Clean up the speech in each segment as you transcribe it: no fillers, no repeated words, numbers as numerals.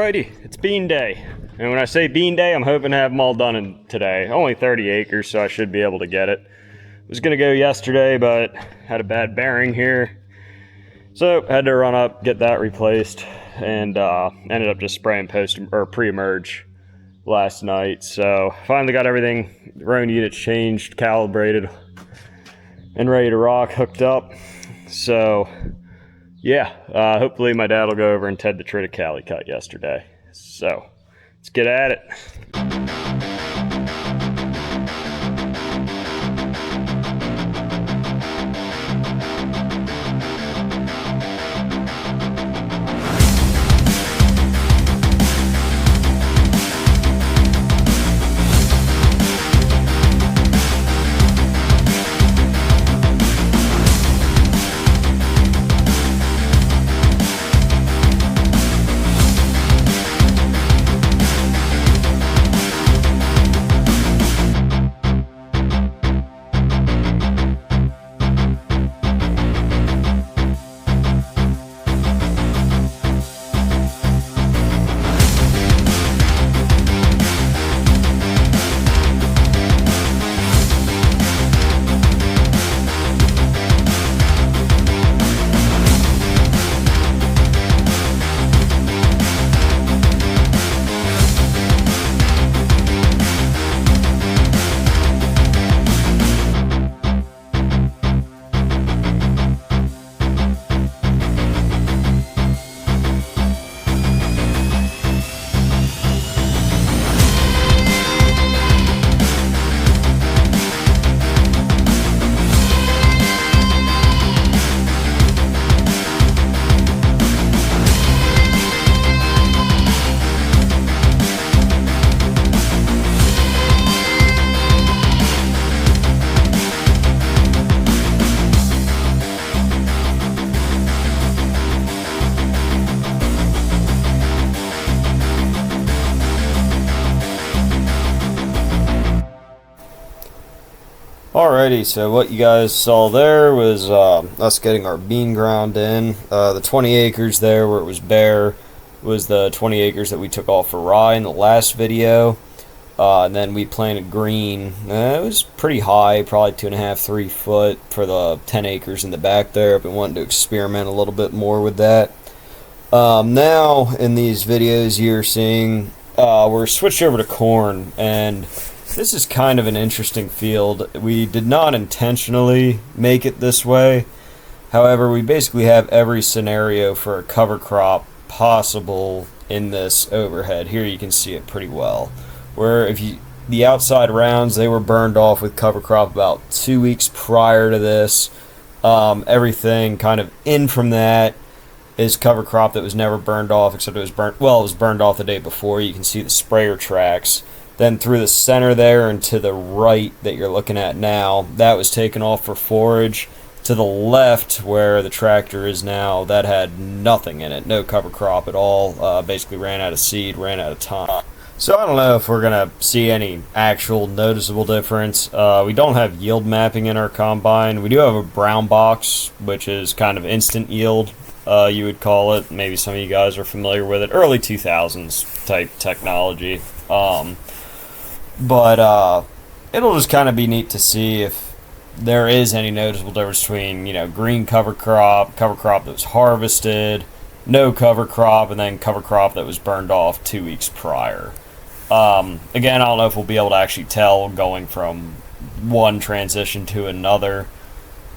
Alrighty, it's bean day. And when I say bean day, I'm hoping to have them all done in today. Only 30 acres, so I should be able to get it. Was gonna go yesterday, but had a bad bearing here. So had to run up, get that replaced, and ended up just spraying post or pre-emerge last night. So finally got everything, roan units changed, calibrated, and ready to rock, hooked up. So yeah, hopefully my dad will go over and Ted the triticale cut yesterday. So let's get at it. Alrighty, so what you guys saw there was us getting our bean ground in. The 20 acres there where it was bare was the 20 acres that we took off for rye in the last video. And then we planted green. It was pretty high, probably 2.5, 3 foot for the 10 acres in the back there. I've been wanting to experiment a little bit more with that. Now, in these videos you're seeing, we're switched over to corn, and this is kind of an interesting field. We did not intentionally make it this way. However, we basically have every scenario for a cover crop possible in this overhead. Here you can see it pretty well. Where the outside rounds, they were burned off with cover crop about 2 weeks prior to this. Everything kind of in from that is cover crop that was never burned off, except it was burned off the day before. You can see the sprayer tracks. Then through the center there and to the right that you're looking at now, that was taken off for forage. To the left where the tractor is now, that had nothing in it, no cover crop at all. Basically ran out of seed, ran out of time. So I don't know if we're going to see any actual noticeable difference. We don't have yield mapping in our combine. We do have a brown box, which is kind of instant yield, you would call it. Maybe some of you guys are familiar with it. Early 2000s type technology. But it'll just kind of be neat to see if there is any noticeable difference between, green cover crop that was harvested, no cover crop, and then cover crop that was burned off 2 weeks prior. Again, I don't know if we'll be able to actually tell going from one transition to another.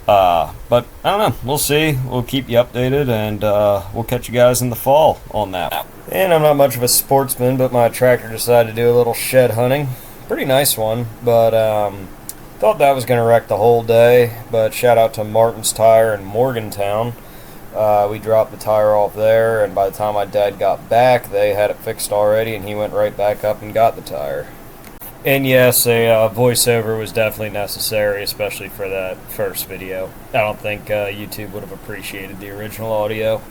But I don't know. We'll see. We'll keep you updated, and we'll catch you guys in the fall on that. And I'm not much of a sportsman, but my tractor decided to do a little shed hunting. Pretty nice one, but thought that was going to wreck the whole day. But shout out to Martin's Tire in Morgantown. We dropped the tire off there, and by the time my dad got back, they had it fixed already, and he went right back up and got the tire. And yes, a voiceover was definitely necessary, especially for that first video. I don't think YouTube would have appreciated the original audio.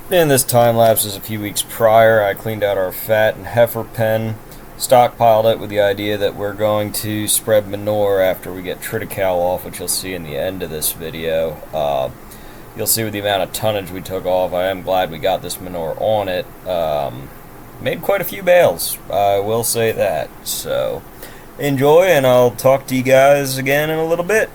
In this time lapse is a few weeks prior. I cleaned out our fat and heifer pen, stockpiled it with the idea that we're going to spread manure after we get triticale off, which you'll see in the end of this video. you'll see with the amount of tonnage we took off, I am glad we got this manure on it. Made quite a few bales, I will say that. So enjoy, and I'll talk to you guys again in a little bit.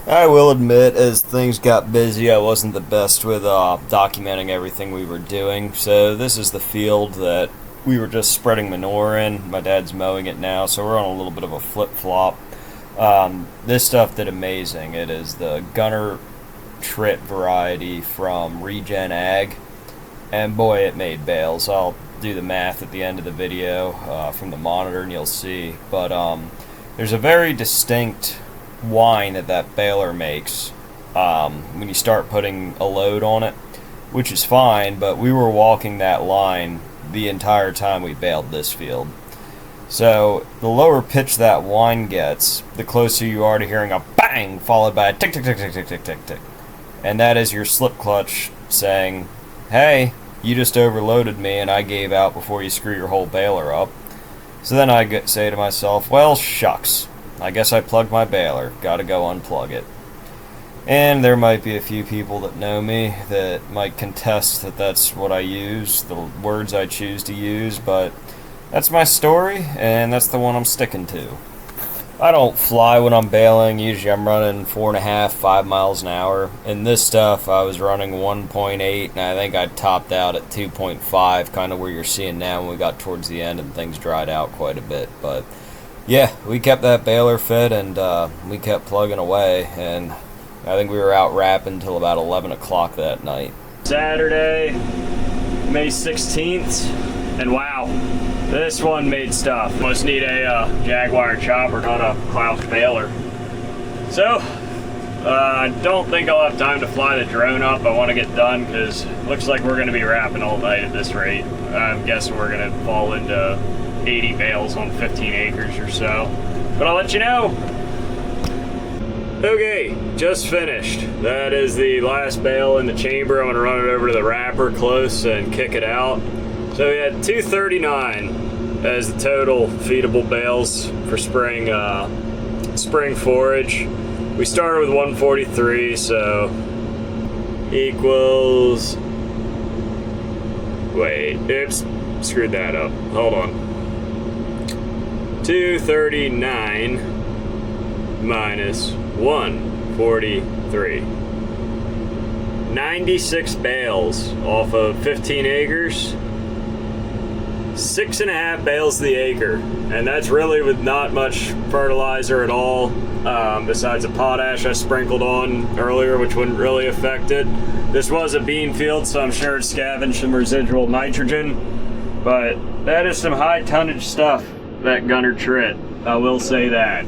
I will admit, as things got busy, I wasn't the best with documenting everything we were doing. So this is the field that we were just spreading manure in. My dad's mowing it now, so we're on a little bit of a flip-flop. This stuff did amazing. It is the Gunner Trit variety from Regen Ag, and boy, it made bales. I'll do the math at the end of the video from the monitor, and you'll see. But there's a very distinct whine that baler makes when you start putting a load on it, which is fine, but we were walking that line the entire time we baled this field. So the lower pitch that whine gets, the closer you are to hearing a bang followed by a tick tick tick tick tick tick tick tick, and that is your slip clutch saying, hey, you just overloaded me and I gave out before you screw your whole baler up. So then I say to myself, well, shucks, I guess I plugged my baler. Gotta go unplug it. And there might be a few people that know me that might contest that that's what I use, the words I choose to use, but that's my story, and that's the one I'm sticking to. I don't fly when I'm baling. Usually I'm running 4.5, 5 miles an hour. And this stuff, I was running 1.8, and I think I topped out at 2.5, kind of where you're seeing now when we got towards the end and things dried out quite a bit. But yeah, we kept that baler fed, and we kept plugging away, and I think we were out wrapping until about 11 o'clock that night. Saturday, May 16th, and wow, this one made stuff. Must need a Jaguar chopper, not a Klaus baler. So, I don't think I'll have time to fly the drone up. I want to get done because it looks like we're going to be wrapping all night at this rate. I'm guessing we're going to fall into 80 bales on 15 acres or so. But I'll let you know. Okay, just finished. That is the last bale in the chamber. I'm going to run it over to the wrapper close and kick it out. So we had 239 as the total feedable bales for spring forage. We started with 143, so equals, wait, oops, screwed that up. Hold on. 239 minus 143. 96 bales off of 15 acres. 6.5 bales to the acre, and that's really with not much fertilizer at all, besides the potash I sprinkled on earlier, which wouldn't really affect it. This was a bean field, so I'm sure it scavenged some residual nitrogen, but that is some high tonnage stuff, that Gunner Trit, I will say that.